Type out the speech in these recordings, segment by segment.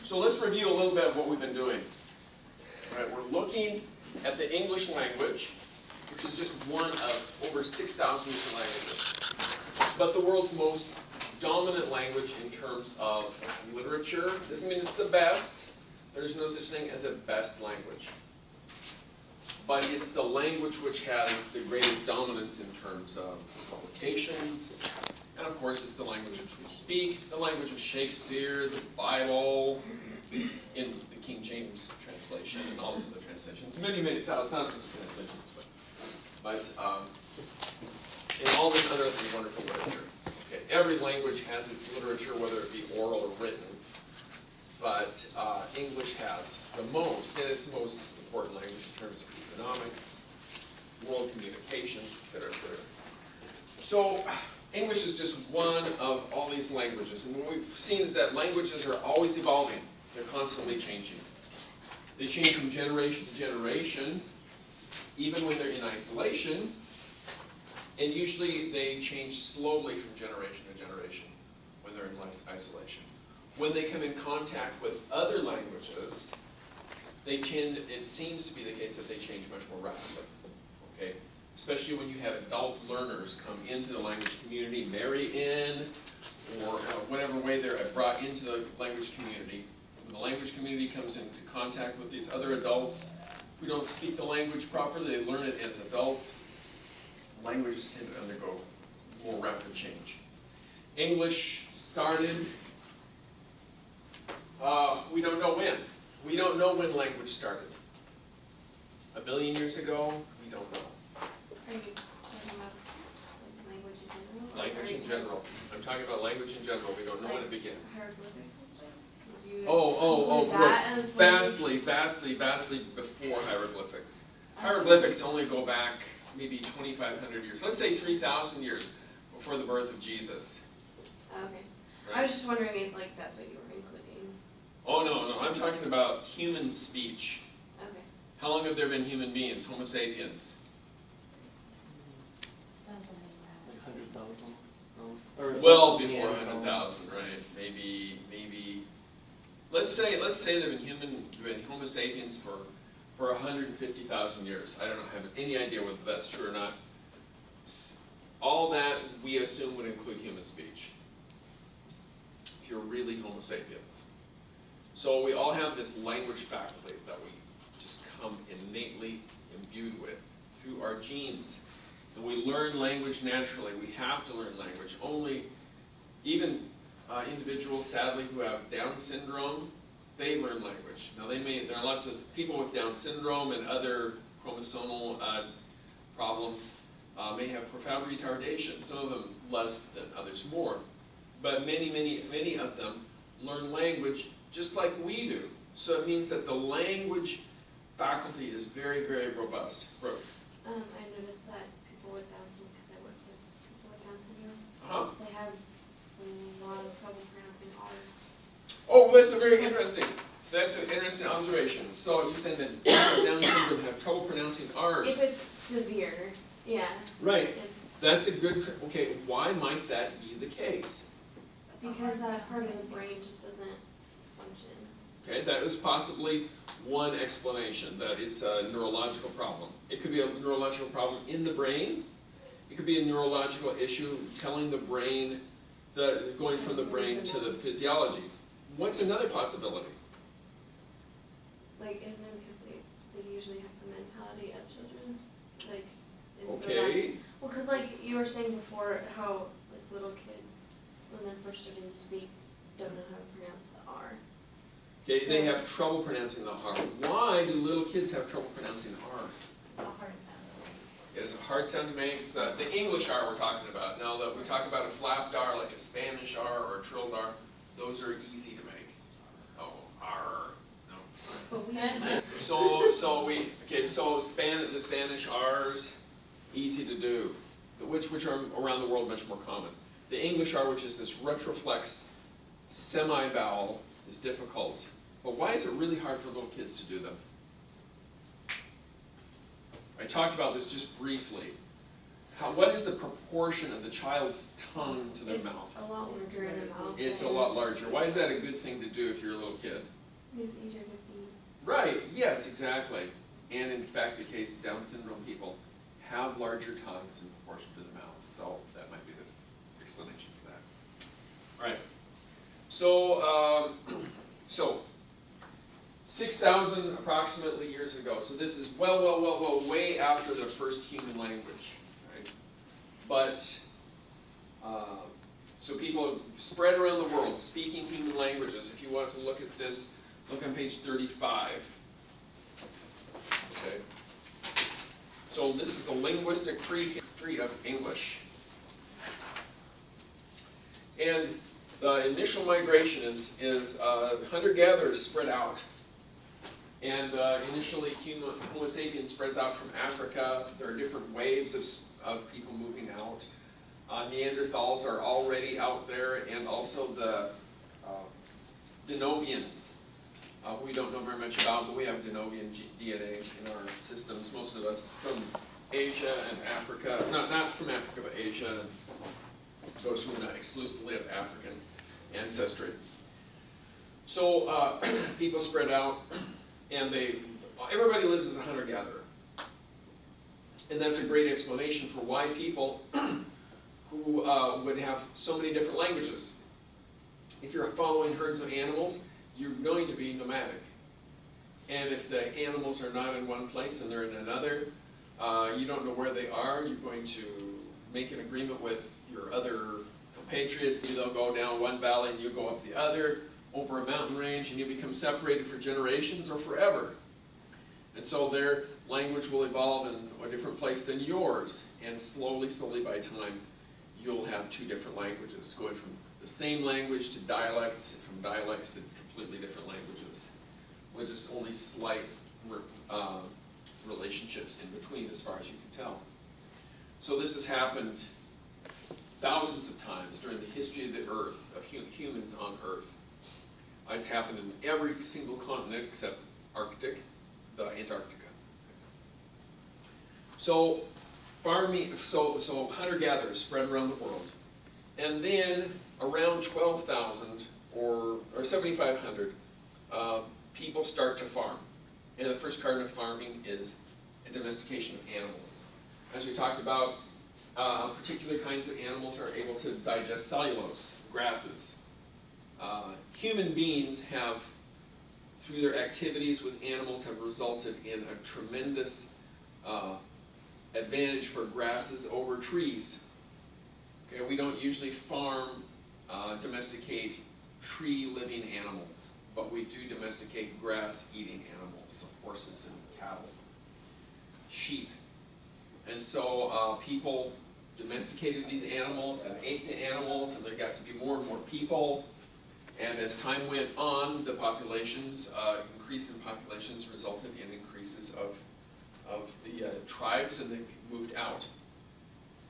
So let's review a little bit of what we've been doing. All right, we're looking at the English language, which is just one of over 6,000 languages. But the world's most dominant language in terms of literature. Doesn't mean it's the best. There's no such thing as a best language. But it's the language which has the greatest dominance in terms of publications. And of course, it's the language which we speak, the language of Shakespeare, the Bible, in the King James translation, and all those other translations. Many, many thousands of translations. But in all this other wonderful literature. Okay, every language has its literature, whether it be oral or written. But English has the most, and it's the most important language in terms of economics, world communication, etc., etc. So English is just one of all these languages, and what we've seen is that languages are always evolving. They're constantly changing. They change from generation to generation, even when they're in isolation, and usually they change slowly from generation to generation when they're in isolation. When they come in contact with other languages, they tend, it seems to be the case that they change much more rapidly. Okay? Especially when you have adult learners come into the language community, marry in, or whatever way they're brought into the language community. When the language community comes into contact with these other adults who don't speak the language properly, they learn it as adults. Languages tend to undergo more rapid change. English started, we don't know when. We don't know when language started. 1 billion years ago, we don't know. Are you talking about language in general? Language in general. I'm talking about language in general. We don't know when it began. Hieroglyphics and stuff? Vastly before hieroglyphics. Hieroglyphics only go back maybe 2,500 years. Let's say 3,000 years before the birth of Jesus. Okay. Right? I was just wondering if that's what you were including. Oh, no. I'm talking about human speech. Okay. How long have there been human beings, Homo sapiens? 100,000. Well before 100,000, right? Maybe. Let's say there have been Homo sapiens for 150,000 years. I don't have any idea whether that's true or not. All that we assume would include human speech. If you're really Homo sapiens. So we all have this language faculty that we just come innately imbued with through our genes. And we learn language naturally. We have to learn language. Only, even individuals, sadly, who have Down syndrome, they learn language. Now, there are lots of people with Down syndrome and other chromosomal problems may have profound retardation. Some of them less than others more. But many of them learn language just like we do. So it means that the language faculty is very, very robust. I noticed that people with Down syndrome, because I work with people with Down syndrome, they have a lot of trouble pronouncing R's. Oh, that's a very interesting. That's an interesting observation. So you said that people with Down syndrome have trouble pronouncing R's. If it's severe, yeah. Right. That's a good. Okay, why might that be the case? Because that part of the brain just doesn't function. Okay, that is possibly one explanation, that it's a neurological problem. It could be a neurological problem in the brain. It could be a neurological issue telling the brain, going from the brain to the physiology. What's another possibility? Like, isn't it because they usually have the mentality of children? Like, and Okay. So well, because like you were saying before, how like little kids, when they're first starting to speak, don't know how to pronounce the R. Okay, they have trouble pronouncing the R. Why do little kids have trouble pronouncing R? A hard sound. It is a hard sound to make. It's the English R we're talking about. Now, that we talk about a flapped R, like a Spanish R or a trilled R, those are easy to make. Oh, R. No. The Spanish R's, easy to do, which are around the world much more common. The English R, which is this retroflex semi-vowel, is difficult. But why is it really hard for little kids to do them? I talked about this just briefly. What is the proportion of the child's tongue to their mouth? It's a lot larger in the mouth. It's a lot larger. Why is that a good thing to do if you're a little kid? It's easier to feed. Right, yes, exactly. And in fact, the case Down syndrome people have larger tongues in proportion to the mouths, so that might be the explanation for that. Right. So, so 6,000 approximately years ago. So this is well, way after the first human language, right? But so people spread around the world speaking human languages. If you want to look at this, look on page 35. Okay. So this is the linguistic prehistory of English. And the initial migration is hunter-gatherers spread out. And initially Homo sapiens spreads out from Africa. There are different waves of people moving out. Neanderthals are already out there, and also the Denovians, who we don't know very much about, but we have Denovian DNA in our systems, most of us from Asia and Africa, not from Africa, but Asia, and those who are not exclusively of African ancestry. So people spread out, and everybody lives as a hunter-gatherer. And that's a great explanation for why people who would have so many different languages. If you're following herds of animals, you're going to be nomadic. And if the animals are not in one place and they're in another, you don't know where they are, you're going to make an agreement with your other compatriots. They'll go down one valley and you go up the other, over a mountain range, and you become separated for generations or forever. And so their language will evolve in a different place than yours. And slowly by time, you'll have two different languages, going from the same language to dialects, and from dialects to completely different languages, with just only slight relationships in between as far as you can tell. So this has happened thousands of times during the history of the Earth, of humans on Earth. It's happened in every single continent except Arctic, the Antarctica. So farming, so hunter-gatherers spread around the world, and then around 12,000 or 7,500, people start to farm. And the first part of farming is a domestication of animals. As we talked about, particular kinds of animals are able to digest cellulose, grasses. Human beings have, through their activities with animals, have resulted in a tremendous advantage for grasses over trees. Okay, we don't usually farm, domesticate tree-living animals, but we do domesticate grass-eating animals, horses and cattle, sheep. And so people domesticated these animals and ate the animals, and there got to be more and more people. And as time went on, the populations, increase in populations resulted in increases of the tribes, and they moved out.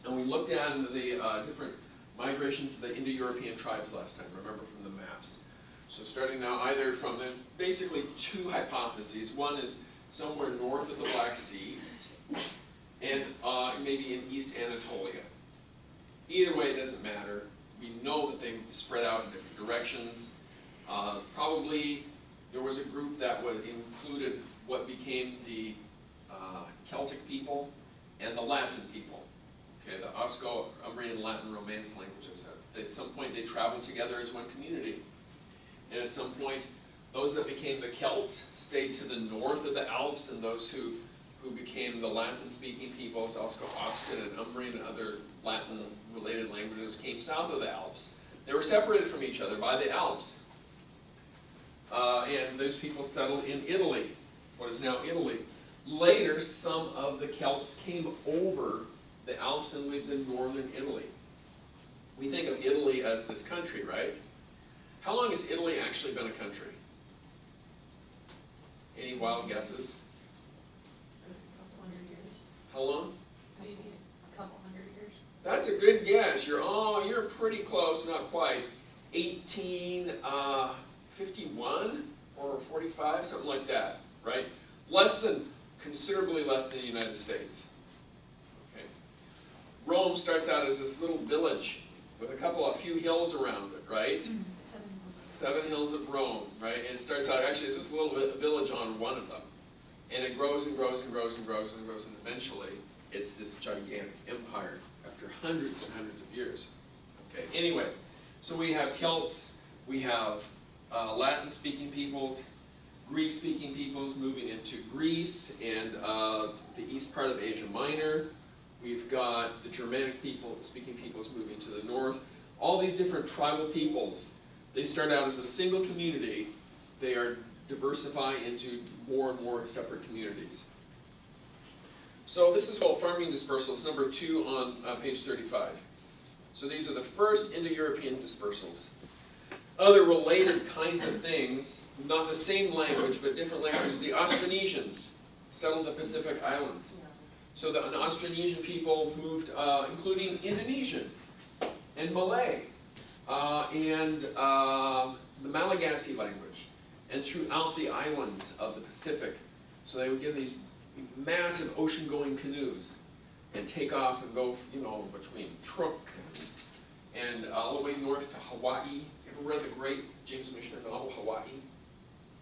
And we looked at the different migrations of the Indo-European tribes last time, remember, from the maps. So starting now, either from basically two hypotheses. One is somewhere north of the Black Sea, and maybe in East Anatolia. Either way, it doesn't matter. We know that they spread out in different directions. Probably there was a group that included what became the Celtic people and the Latin people. Okay, the Osco-Umbrian Latin Romance languages. At some point, they traveled together as one community. And at some point, those that became the Celts stayed to the north of the Alps, and those who became the Latin-speaking peoples, Osco-Oscan and Umbrian and other Latin-related languages, came south of the Alps. They were separated from each other by the Alps. And those people settled in Italy, what is now Italy. Later, some of the Celts came over the Alps and lived in northern Italy. We think of Italy as this country, right? How long has Italy actually been a country? Any wild guesses? A couple hundred years. How long? Maybe a couple hundred years. That's a good guess. You're pretty close, not quite. 1851 or 45, something like that, right? Considerably less than the United States. Okay. Rome starts out as this little village with a few hills around it, right? 7 hills of Rome, right? And it starts out, actually, it's just a little bit, a village on one of them. And it grows and grows and grows and grows and grows, and eventually it's this gigantic empire after hundreds and hundreds of years. Okay, anyway, so we have Celts, we have Latin-speaking peoples, Greek-speaking peoples moving into Greece and the east part of Asia Minor. We've got the Germanic speaking peoples moving to the north. All these different tribal peoples, they start out as a single community. They are diversify into more and more separate communities. So this is called farming dispersal. It's number 2 on page 35. So these are the first Indo-European dispersals. Other related kinds of things, not the same language, but different languages. The Austronesians settled the Pacific Islands. So the Austronesian people moved, including Indonesian and Malay, and the Malagasy language, and throughout the islands of the Pacific. So they would get these massive ocean-going canoes and take off and go, you know, between Truk and all the way north to Hawaii. You ever read the great James Michener novel, Hawaii?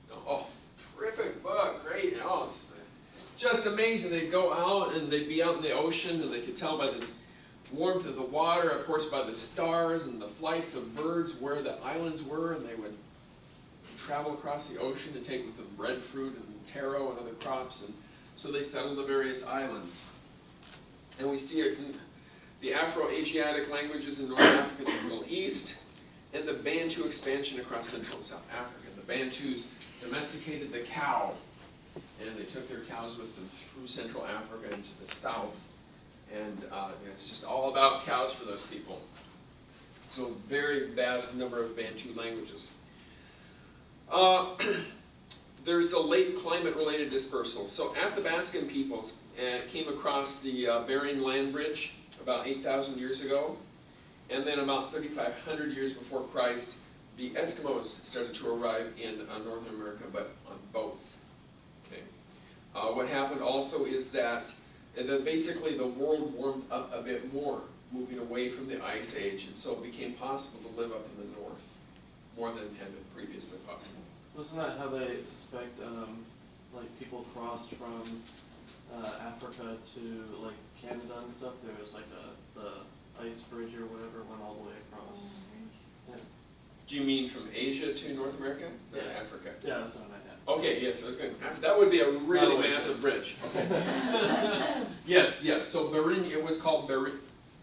No? Oh, terrific book, great. Oh, it's just amazing. They'd go out and they'd be out in the ocean, and they could tell by the warmth of the water, of course by the stars and the flights of birds where the islands were, and they would travel across the ocean to take with them breadfruit and taro and other crops, and so they settled the various islands. And we see it in the Afro-Asiatic languages in North Africa and the Middle East, and the Bantu expansion across Central and South Africa. The Bantus domesticated the cow, and they took their cows with them through Central Africa into the south. And it's just all about cows for those people. So very vast number of Bantu languages. There's the late climate-related dispersals. So Athabascan peoples came across the Bering Land Bridge about 8,000 years ago. And then about 3,500 years before Christ, the Eskimos started to arrive in North America, but on boats. Okay. What happened also is that basically the world warmed up a bit more, moving away from the Ice Age, and so it became possible to live up in the north, more than had been previously possible. Wasn't that how they suspect, like, people crossed from Africa to, like, Canada and stuff? There was, like, the ice bridge or whatever went all the way across. Yeah. Do you mean from Asia to North America? Or Yeah. Africa? Yeah, that's what I meant. Okay, yes, I was going. That would be a really massive bridge. Okay. Yes. So it was called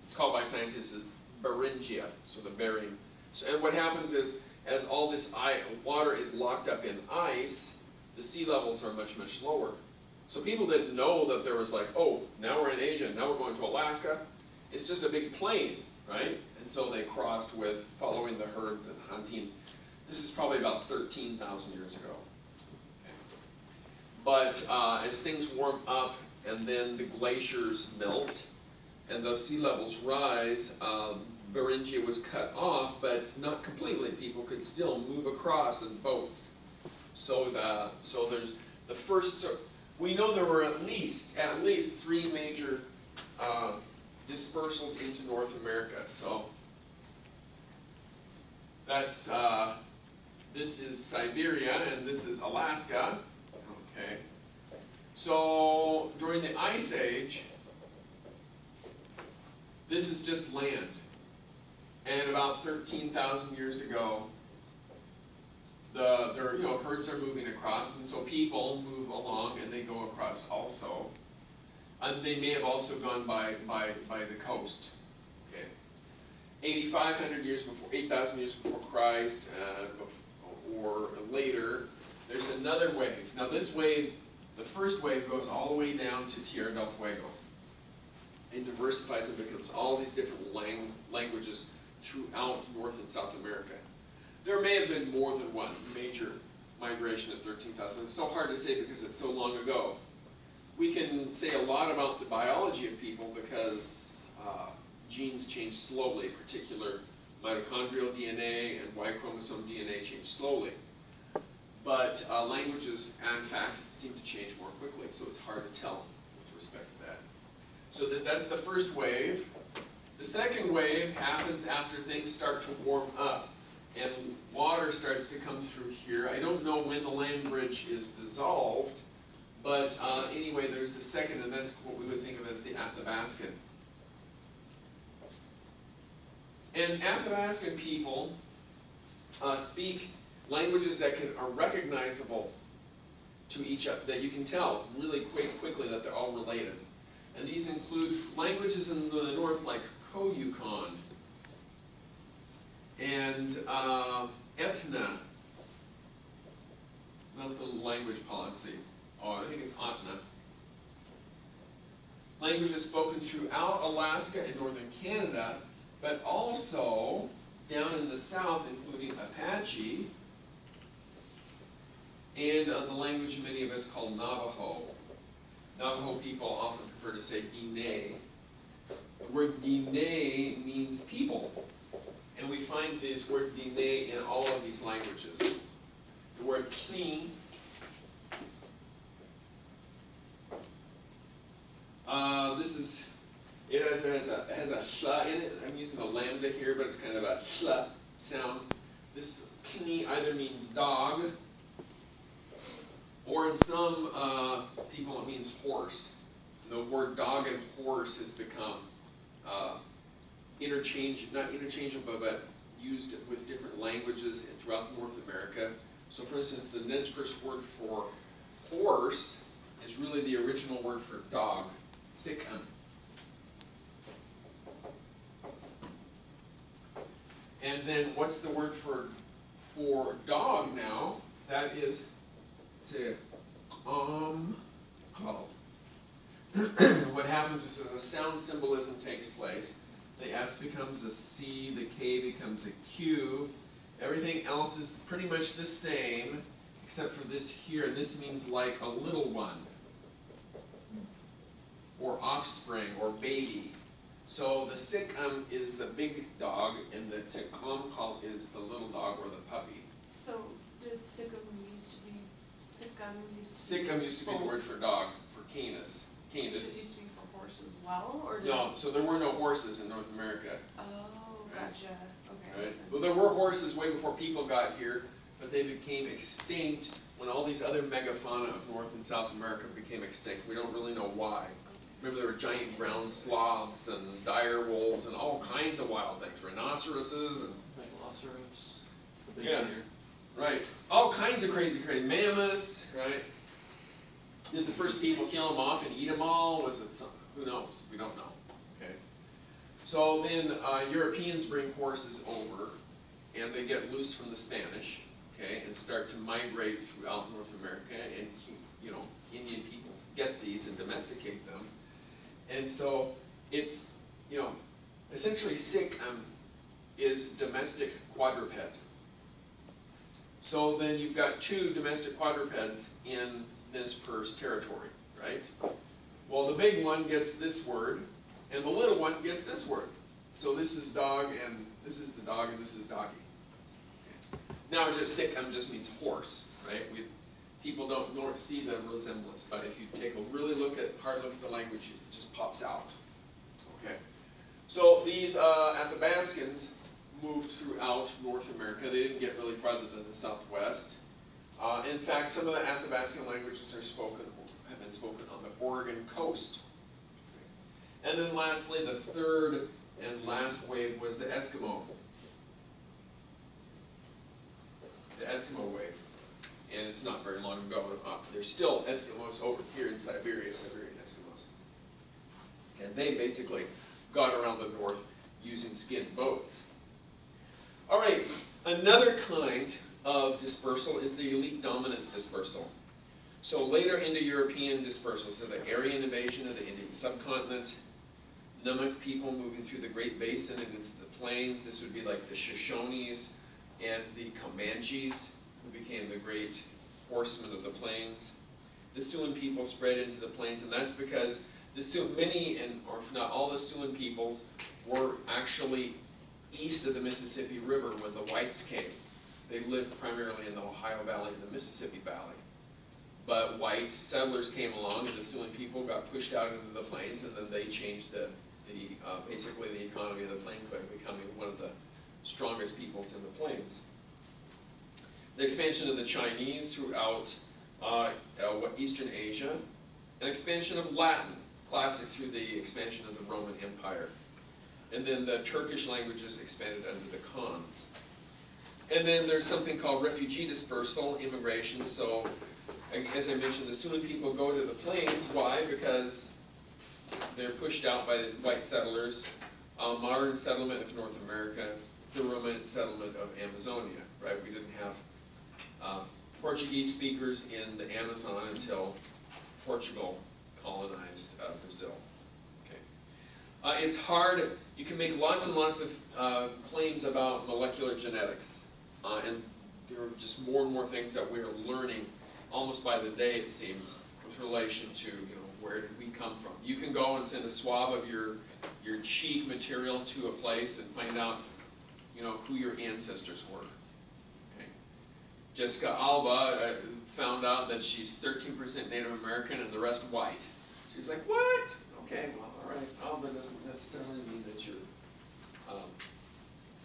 it's called by scientists as Beringia. So the Bering. So, and what happens is, as all this water is locked up in ice, the sea levels are much, much lower. So people didn't know that there was like, oh, now we're in Asia, now we're going to Alaska. It's just a big plain, right? And so they crossed with following the herds and hunting. This is probably about 13,000 years ago. Okay. But as things warm up and then the glaciers melt and the sea levels rise, Beringia was cut off, but not completely. People could still move across in boats. So there's the first. We know there were at least 3 major dispersals into North America. So that's this is Siberia and this is Alaska. Okay. So during the Ice Age, this is just land. And about 13,000 years ago, herds are moving across, and so people move along and they go across also. And they may have also gone by the coast. Okay, 8,000 years before Christ, or later, there's another wave. Now this wave, the first wave goes all the way down to Tierra del Fuego. It diversifies and becomes all these different languages throughout North and South America. There may have been more than one major migration of 13,000. It's so hard to say because it's so long ago. We can say a lot about the biology of people because genes change slowly, in particular mitochondrial DNA and Y chromosome DNA change slowly. But languages, in fact, seem to change more quickly, so it's hard to tell with respect to that. So that's the first wave. The second wave happens after things start to warm up. and water starts to come through here. I don't know when the land bridge is dissolved, but anyway, there's the second, and that's what we would think of as the Athabascan. And Athabascan people speak languages that are recognizable to each other, that you can tell really quickly that they're all related. And these include languages in the north like Koyukon and Etna, not the language policy. Oh, I think it's Atna. Languages spoken throughout Alaska and northern Canada, but also down in the south, including Apache, and the language many of us call Navajo. Navajo people often prefer to say Diné. The word Diné means people, and we find this word Diné in all of these languages. The word clean, it has a sh in it. I'm using a lambda here, but it's kind of a sh sound. This kni either means dog, or in some people it means horse. And the word dog and horse has become not interchangeable, but used with different languages throughout North America. So for instance, the Nez Perce word for horse is really the original word for dog, sikkim. And then what's the word for dog now? That is what happens is as a sound symbolism takes place, the S becomes a C, the K becomes a Q. Everything else is pretty much the same, except for this here. This means like a little one, or offspring, or baby. So the sikkim is the big dog, and the tsiklum is the little dog or the puppy. So did sikkim used to be Sikkim used to be the word for dog, for canis. Did it used to be for horse as well, or did No, so there were no horses in North America. Oh, gotcha. Okay. Right? Well, there were horses way before people got here, but they became extinct when all these other megafauna of North and South America became extinct. We don't really know why. Remember, there were giant ground sloths and dire wolves and all kinds of wild things, rhinoceroses and Megaloceros, the big yeah, deer. right. All kinds of crazy mammoths, right? Did the first people kill them off and eat them all? Was it some? Who knows? We don't know. Okay. So then Europeans bring horses over, and they get loose from the Spanish, okay, and start to migrate throughout North America, and Indian people get these and domesticate them, and so it's essentially sikkim is domestic quadruped. So then you've got two domestic quadrupeds in Nez Perce territory, right? Well, the big one gets this word, and the little one gets this word. So this is dog, and this is the dog, and this is doggy. Okay. Now, sikkim just means horse, right? People don't see the resemblance, but if you take a hard look at the language, it just pops out. Okay. So these Athabascans moved throughout North America. They didn't get really farther than the Southwest. In fact, some of the Athabascan languages have been spoken on the Oregon coast. And then lastly, the third and last wave was the Eskimo. The Eskimo wave. And it's not very long ago. There's still Eskimos over here in Siberia, Siberian Eskimos. And they basically got around the north using skinned boats. All right, another kind of dispersal is the elite dominance dispersal. So later Indo-European dispersal, so the Aryan invasion of the Indian subcontinent, Namak people moving through the Great Basin and into the plains. This would be like the Shoshones and the Comanches, who became the great horsemen of the plains. The Siouan people spread into the plains, and that's because many, or if not all the Siouan peoples, were actually east of the Mississippi River when the whites came. They lived primarily in the Ohio Valley and the Mississippi Valley. But white settlers came along, and the Siouan people got pushed out into the plains, and then they changed basically the economy of the plains by becoming one of the strongest peoples in the plains. The expansion of the Chinese throughout Eastern Asia, an expansion of Latin, classic through the expansion of the Roman Empire. And then the Turkish languages expanded under the Khans. And then there's something called refugee dispersal, immigration. So, as I mentioned, the Sunni people go to the plains. Why? Because they're pushed out by the white settlers. Modern settlement of North America, the Roman settlement of Amazonia, right? We didn't have Portuguese speakers in the Amazon until Portugal colonized Brazil. Okay. It's hard. You can make lots and lots of claims about molecular genetics, and there are just more and more things that we're learning almost by the day, it seems, with relation to, where did we come from. You can go and send a swab of your cheek material to a place and find out, who your ancestors were. Okay. Jessica Alba found out that she's 13% Native American and the rest white. She's like, what? Okay, well, all right. Alba doesn't necessarily mean that you're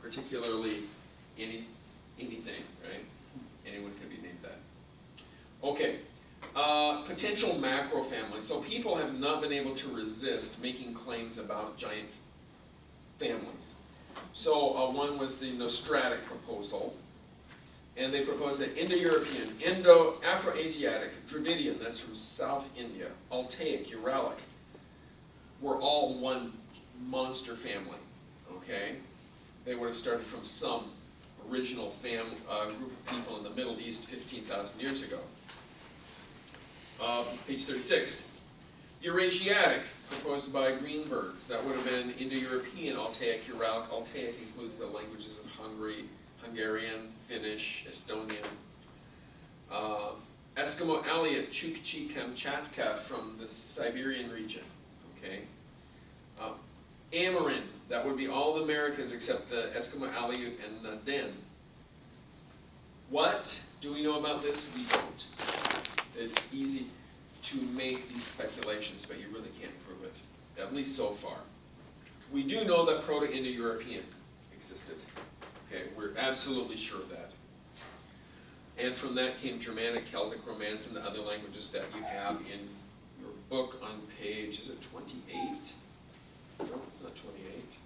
particularly anything, right? Anyone can be named that. Okay. Potential macro families. So people have not been able to resist making claims about giant families. So one was the Nostratic proposal, and they proposed that Indo-European, Indo-Afro-Asiatic, Dravidian, that's from South India, Altaic, Uralic, were all one monster family. Okay, they would have started from some original group of people in the Middle East 15,000 years ago. Page 36. Eurasiatic, proposed by Greenberg. That would have been Indo-European, Altaic, Uralic. Altaic includes the languages of Hungary, Hungarian, Finnish, Estonian. Eskimo-Aleut, Chukchi, Kamchatka from the Siberian region. Okay. Amerindian, that would be all the Americas except the Eskimo-Aleut and Naden. What do we know about this? We don't. It's easy to make these speculations, but you really can't prove it, at least so far. We do know that Proto-Indo-European existed. Okay, we're absolutely sure of that. And from that came Germanic, Celtic, Romance, and the other languages that you have in your book on page, is it 28? No, it's not 28.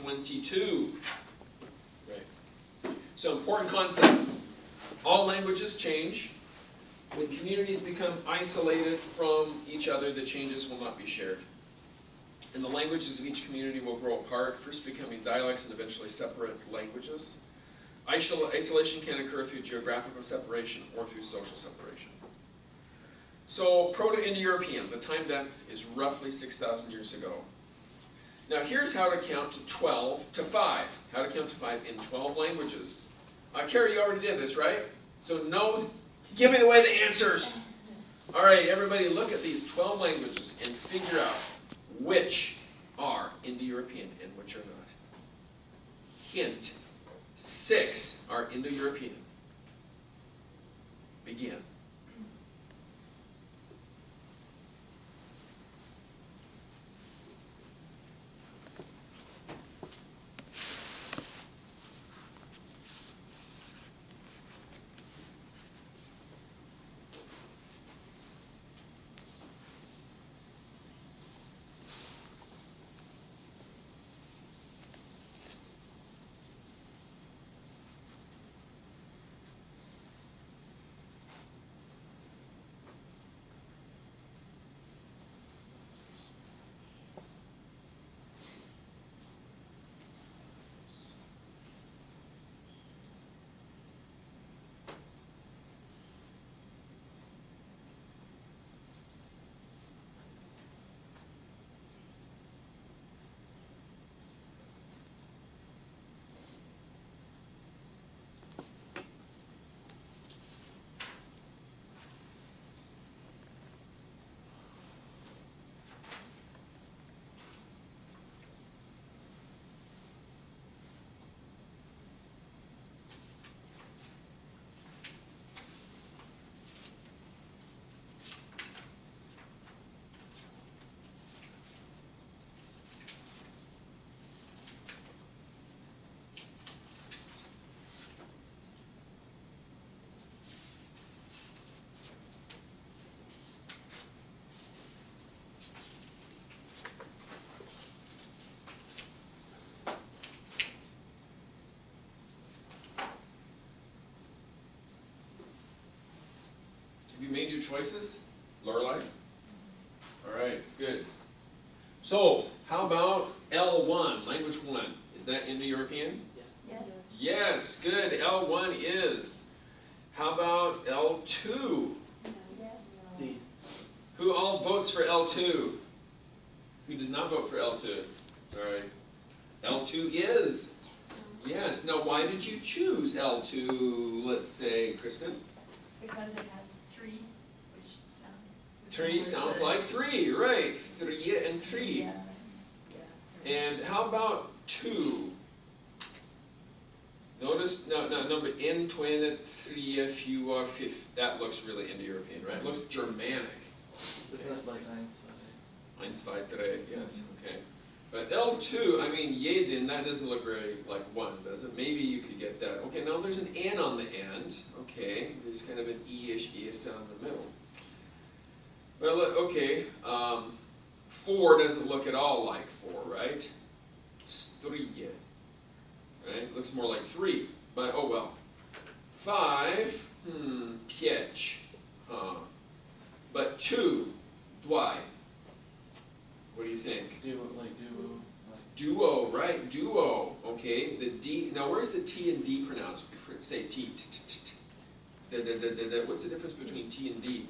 22. Right. So important concepts. All languages change. When communities become isolated from each other, the changes will not be shared. And the languages of each community will grow apart, first becoming dialects and eventually separate languages. Isolation can occur through geographical separation or through social separation. So Proto-Indo-European, the time depth is roughly 6,000 years ago. Now here's how to count to 5. How to count to 5 in 12 languages. Carrie, you already did this, right? So no, give me away the answers. All right, everybody look at these 12 languages and figure out which are Indo-European and which are not. Hint, 6 are Indo-European. Begin. Have you made your choices, Lorelai? All right, good. So, how about L1, language 1? Is that Indo-European? Yes. Yes, good. L1 is. How about L2? Yes. C. Who all votes for L2? Who does not vote for L2? Sorry. L2 is. Yes. Now, why did you choose L2, let's say, Kristen? Because it has 3, which sounds. 3 sounds like 3, right. 3 and 3. Yeah. And how about 2? Notice, no, number N, 2, 3, 4, 5. That looks really Indo-European, right? It looks Germanic. Isn't it like 1, 2, 3, yes, okay. But L2, I mean, jeden, that doesn't look very like 1, does it? Maybe you could get that. Okay, now there's an N on the end. Okay, there's kind of an E-ish sound in the middle. Well, okay, 4 doesn't look at all like 4, right? Stryje. Right? Looks more like 3, but oh well. 5, pięć. But 2, dwaj. What do you think? Duo, like duo. Duo, right? Duo. Okay. The D. Now, where's the T and D pronounced? Say T. What's the difference between T and D?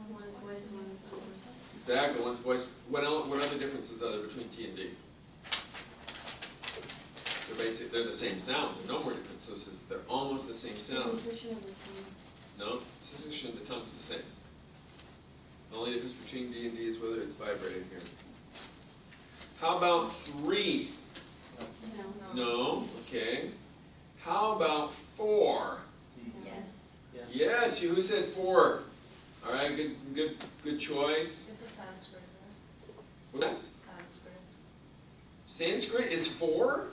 One is voice, one is voice. Exactly. One's voice. What other differences are there between T and D? They're the same sound. There are no more differences. They're almost the same The sound. position of the tongue. No, the position of the tongue is the same. The only difference between D and D is whether it's vibrating here. How about 3? No. No. Okay. How about 4? C. Yes. Yes. Who said 4? All right. Good choice. It's a Sanskrit, right? What's that? Sanskrit. Sanskrit is 4?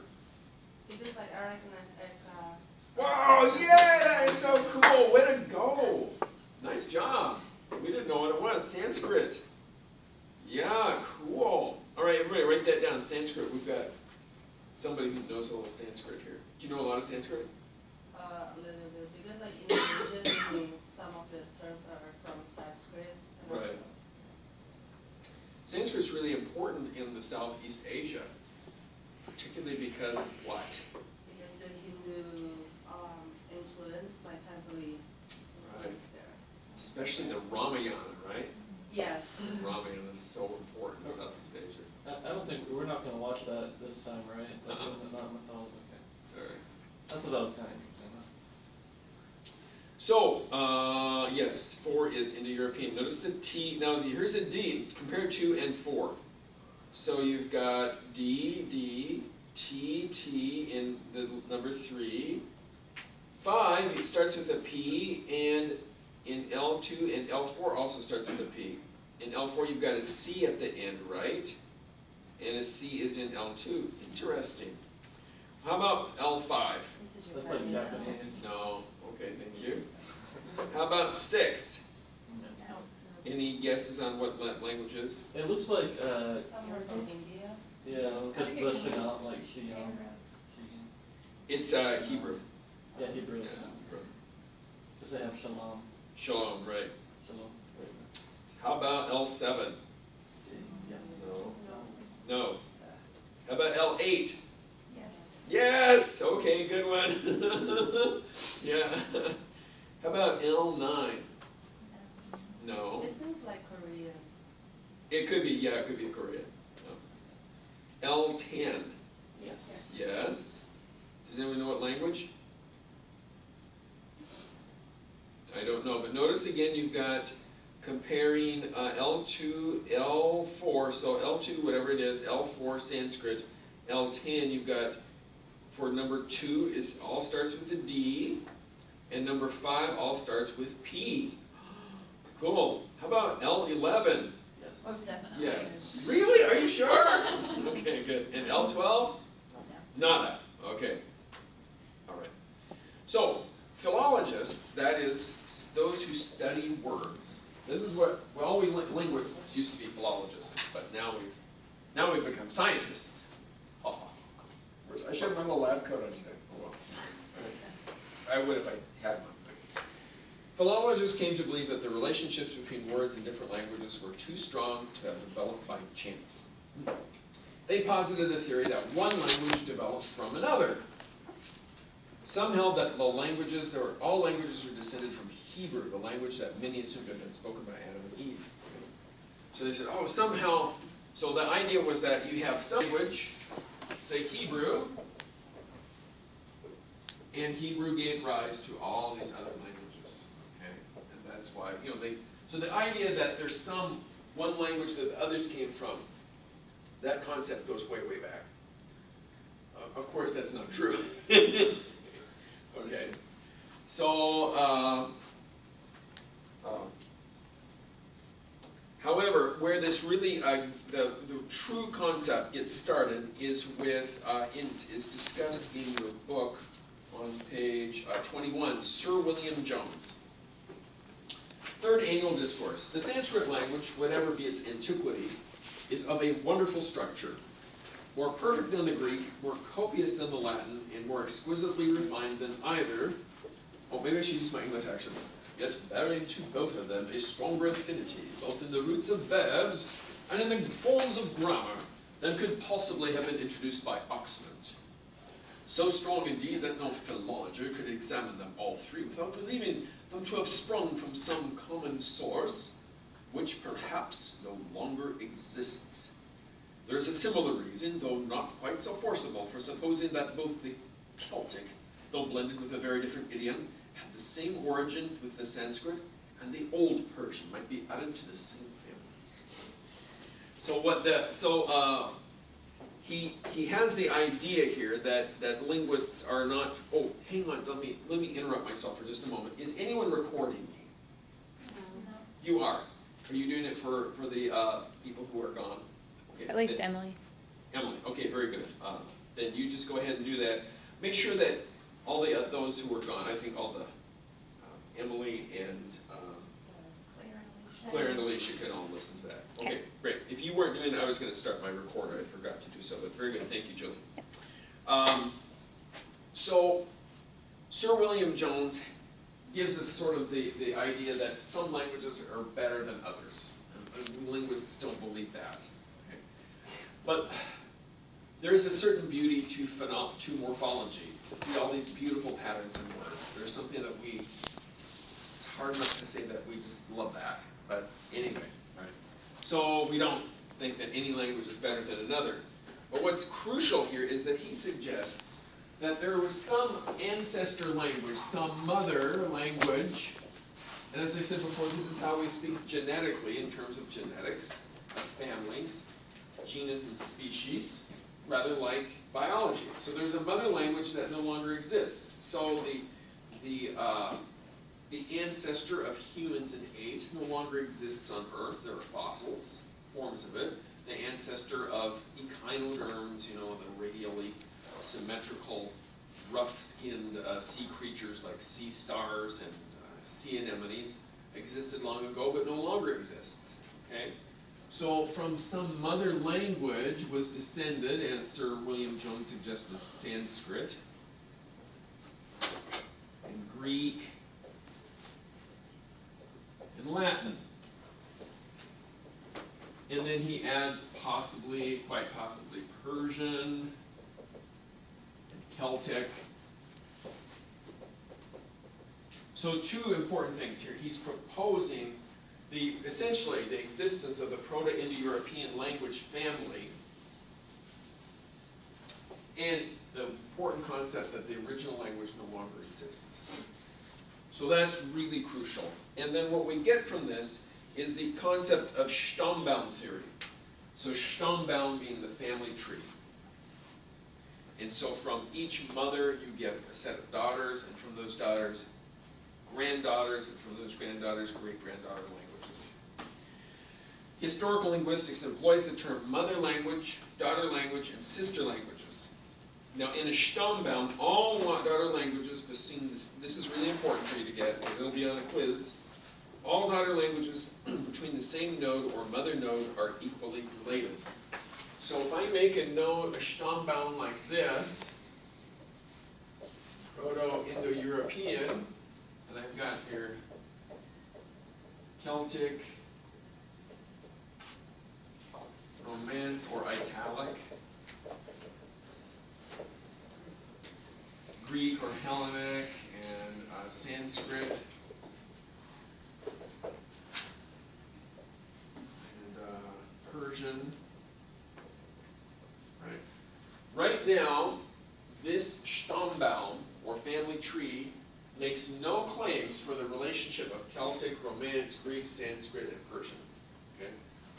Because like I recognize Eka. Wow! Yeah, that is so cool. Way to go. Nice job. We didn't know what it was. Sanskrit. Yeah, cool. All right, everybody, write that down. Sanskrit. We've got somebody who knows a little Sanskrit here. Do you know a lot of Sanskrit? A little bit. Because like in religion, some of the terms are from Sanskrit. And Right. also, Sanskrit's really important in the Southeast Asia, particularly because of what? because the Hindu influence like heavily Right. influenced there. Especially the Ramayana, right? Yes. Ramayana is so important in Southeast Asia. I don't think we're not going to watch that this time, right? Like, not mythology. Okay. Sorry. I thought that was kind of interesting. So, yes, 4 is Indo-European. Notice the T. Now, here's a D. Compare 2 and 4. So you've got D, D, T, T in the number 3. 5, it starts with a P, and in L2 and L4 also starts with a P. In L4, you've got a C at the end, right? And a C is in L2. Interesting. How about L5? This is That's like Japanese. Japanese. No. Okay, thank you. How about 6? No. Any guesses on what languages? It looks like, Somewhere from India. yeah, because the Shinam, like Shiyam. It's Hebrew. Yeah, Hebrew. Yeah, is. Hebrew. Because they have Shalom. Shalom, right. Shalom. Right. How about L7? C. Yes. No. No. How about L8? Yes. Yes! Okay, good one. Yeah. How about L9? No. It seems like Korean. It could be, yeah, it could be Korean. No. L10. Yes. Yes. Does anyone know what language? I don't know, but notice again you've got comparing L2, L4, so L2, whatever it is, L4 Sanskrit, L10, you've got, for number 2, is all starts with a D, and number 5 all starts with P. Cool. How about L11? Yes. Most definitely. Yes. Really? Are you sure? Okay, good. And L12? Nada. Okay. All right. So, philologists, that is those who study words. This is what, well, we linguists used to be philologists, but now we've become scientists. Oh, I should have my little lab coat on today. Oh, well. I would if I had one. Philologists came to believe that the relationships between words in different languages were too strong to have developed by chance. They posited the theory that one language develops from another. Some held that all languages were descended from Hebrew, the language that many assumed had been spoken by Adam and Eve. So they said, oh, somehow, so the idea was that you have some language, say Hebrew, and Hebrew gave rise to all these other languages. Okay? And that's why, so the idea that there's one language that the others came from, that concept goes way, way back. Of course, that's not true. Okay. So, however, where this really, the true concept gets started is with, is discussed in your book on page 21, Sir William Jones. Third Annual Discourse. The Sanskrit language, whatever be its antiquity, is of a wonderful structure, more perfect than the Greek, more copious than the Latin, and more exquisitely refined than either. Oh, maybe I should use my English accent. Yet bearing to both of them a stronger affinity, both in the roots of verbs and in the forms of grammar, than could possibly have been introduced by Oxford. So strong indeed that no philologer could examine them all three without believing them to have sprung from some common source, which perhaps no longer exists. There is a similar reason, though not quite so forcible, for supposing that both the Celtic, though blended with a very different idiom, had the same origin with the Sanskrit, and the Old Persian might be added to the same family. So he has the idea here that linguists are not. Oh, hang on, let me interrupt myself for just a moment. Is anyone recording me? No. You are. Are you doing it for the people who are gone? Okay. At least Emily. Emily, okay, very good. Then you just go ahead and do that. Make sure that all the those who were gone, I think all the Emily and Claire and Alicia can all listen to that. Okay, great. If you weren't doing it, I was going to start my recorder. I forgot to do so, but very good. Thank you, Julie. So, Sir William Jones gives us sort of the idea that some languages are better than others. And linguists don't believe that. Okay? But there is a certain beauty to morphology, to see all these beautiful patterns in words. There's something that it's hard enough to say that we just love that. But anyway, right? So we don't think that any language is better than another. But what's crucial here is that he suggests that there was some ancestor language, some mother language, and as I said before, this is how we speak genetically in terms of genetics, of families, genus and species, rather like biology. So there's a mother language that no longer exists. So the ancestor of humans and apes no longer exists on Earth. There are fossils, forms of it. The ancestor of echinoderms, the radially symmetrical, rough-skinned sea creatures like sea stars and sea anemones existed long ago, but no longer exists. Okay? So from some mother language was descended, as Sir William Jones suggested, Sanskrit and Greek and Latin. And then he adds quite possibly Persian and Celtic. So two important things here. He's proposing essentially the existence of the Proto-Indo-European language family, and the important concept that the original language no longer exists. So that's really crucial. And then what we get from this is the concept of Stammbaum theory. So Stammbaum being the family tree. And so from each mother you get a set of daughters, and from those daughters, granddaughters, and from those granddaughters, great-granddaughter languages. Historical linguistics employs the term mother language, daughter language, and sister languages. Now, in a Stammbaum, all daughter languages, this is really important for you to get, because it'll be on a quiz. All daughter languages between the same node or mother node are equally related. So if I make a Stammbaum like this, Proto-Indo-European, and I've got here Celtic, Romance or Italic, Greek or Hellenic, and Sanskrit, and Persian. Right now, this Stammbaum, or family tree, makes no claims for the relationship of Celtic, Romance, Greek, Sanskrit, and Persian. Okay?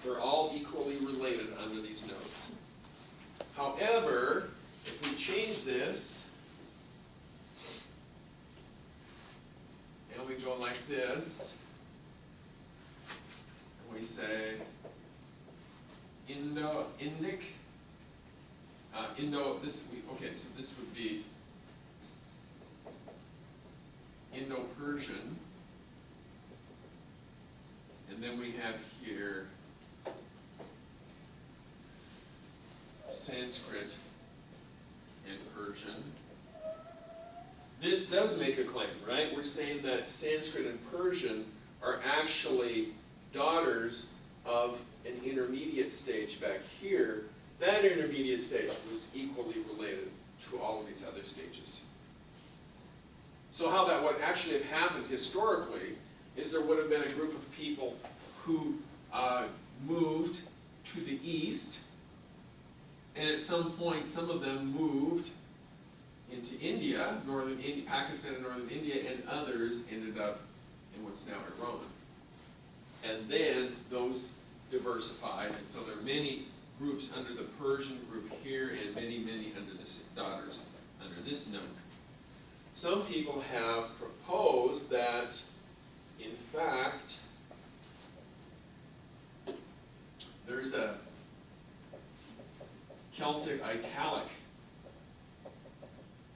They're all equally related under these notes. However, if we change this, and we go like this, and we say Indo-Indic, okay, so this would be Indo-Persian, and then we have here Sanskrit and Persian. This does make a claim, right? We're saying that Sanskrit and Persian are actually daughters of an intermediate stage back here. That intermediate stage was equally related to all of these other stages. So how that would actually have happened historically is there would have been a group of people who moved to the east, and at some point some of them moved into India, Pakistan and northern India, and others ended up in what's now Iran. And then those diversified, and so there are many groups under the Persian group here, and many, many under the daughters under this note. Some people have proposed that, in fact, there's a Celtic Italic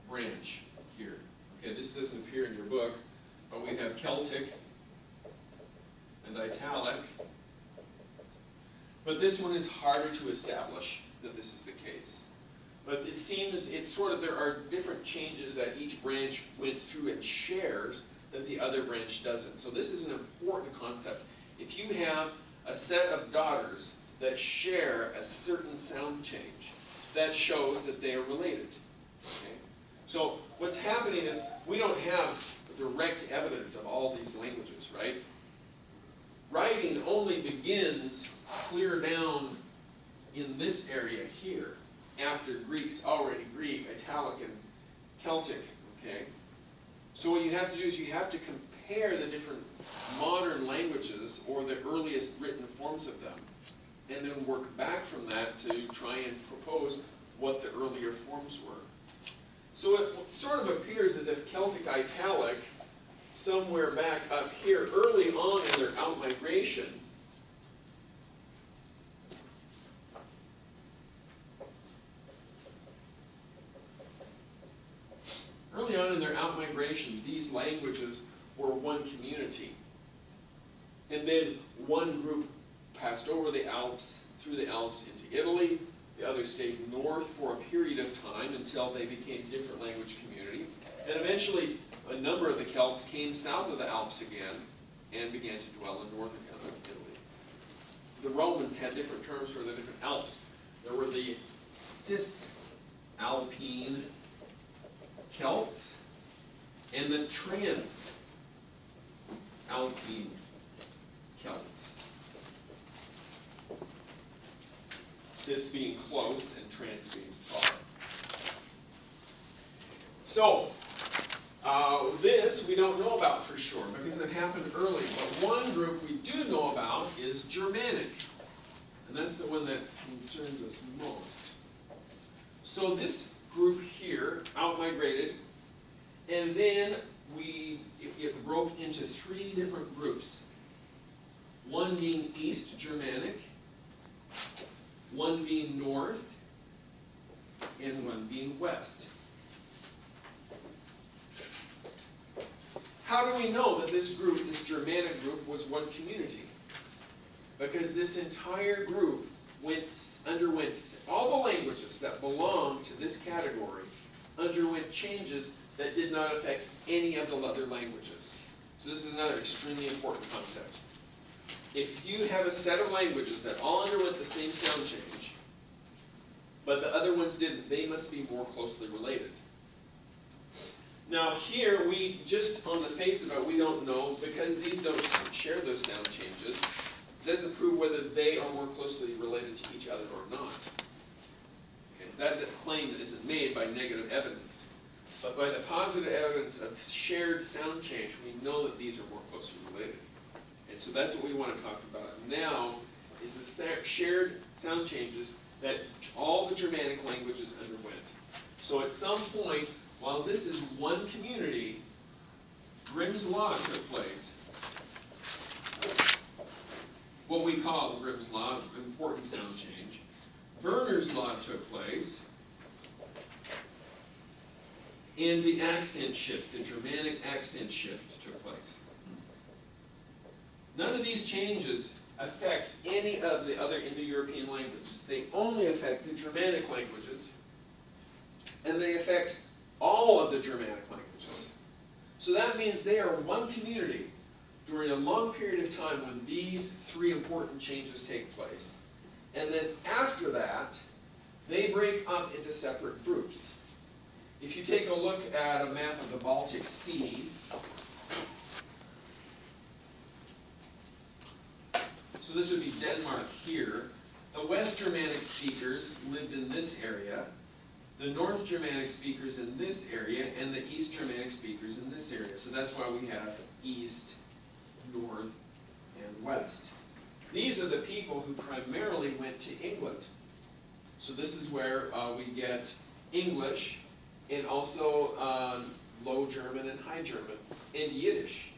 branch here. Okay, this doesn't appear in your book, but we have Celtic and Italic. But this one is harder to establish that this is the case. But it seems it's sort of, there are different changes that each branch went through and shares that the other branch doesn't. So this is an important concept. If you have a set of daughters that share a certain sound change, that shows that they are related. Okay? So what's happening is we don't have direct evidence of all these languages, right? Writing only begins clear down in this area here, after Greek's already Greek, Italic, and Celtic, okay? So what you have to do is you have to compare the different modern languages, or the earliest written forms of them, and then work back from that to try and propose what the earlier forms were. So it sort of appears as if Celtic Italic, somewhere back up here, early on in their out-migration, these languages were one community. And then one group passed over the Alps, through the Alps into Italy. The other stayed north for a period of time until they became different language community. And eventually, a number of the Celts came south of the Alps again and began to dwell in northern Italy. The Romans had different terms for the different Alps. There were the Cisalpine Celts and the Transalpine Celts. Cis being close and trans being far. So, this we don't know about for sure because it happened early. But one group we do know about is Germanic. And that's the one that concerns us most. So this group here out-migrated, and then it broke into three different groups. One being East Germanic, one being North, and one being West. How do we know that this group, this Germanic group, was one community? Because this entire group underwent, all the languages that belong to this category underwent changes that did not affect any of the other languages. So this is another extremely important concept. if you have a set of languages that all underwent the same sound change, but the other ones didn't, they must be more closely related. Now here, we just, on the face of it, we don't know, because these don't share those sound changes, it doesn't prove whether they are more closely related to each other or not. Okay, that claim isn't made by negative evidence. But by the positive evidence of shared sound change, we know that these are more closely related. And so that's what we want to talk about now, is the shared sound changes that all the Germanic languages underwent. So at some point, while this is one community, Grimm's Law took place. What we call Grimm's Law, important sound change. Werner's Law took place. And the accent shift, the Germanic accent shift took place. None of these changes affect any of the other Indo-European languages. They only affect the Germanic languages, and they affect all of the Germanic languages. So that means they are one community during a long period of time when these three important changes take place. And then after that, they break up into separate groups. If you take a look at a map of the Baltic Sea, so this would be Denmark here. The West Germanic speakers lived in this area, the North Germanic speakers in this area, and the East Germanic speakers in this area. So that's why we have East, North, and West. These are the people who primarily went to England. So this is where we get English, and also Low German and High German, and Yiddish.